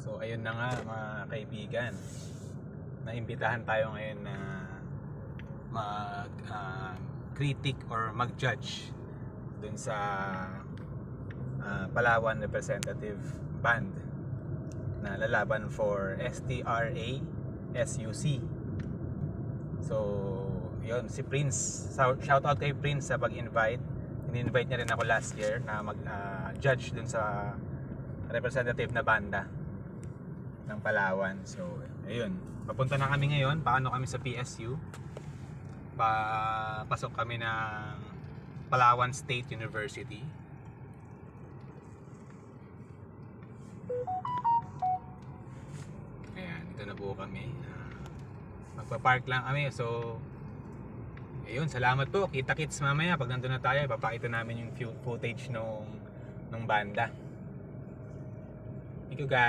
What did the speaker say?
So ayun na nga mga kaibigan, naimbitahan tayo ngayon na mag critic or mag-judge dun sa Palawan Representative Band na lalaban for STRA SUC. So yun, si Prince, shout out kay Prince sa pag-invite. In-invite niya rin ako last year na mag-judge dun sa representative na banda ng Palawan. So ayun, papunta na kami ngayon. Paano kami sa PSU, pasok kami ng Palawan State University. Ayan, dito na po kami. Magpa-park lang kami. So ayun, salamat po. Kita-kits mamaya pag nandun na tayo. Ipapakita namin yung footage nung banda. Thank you guys.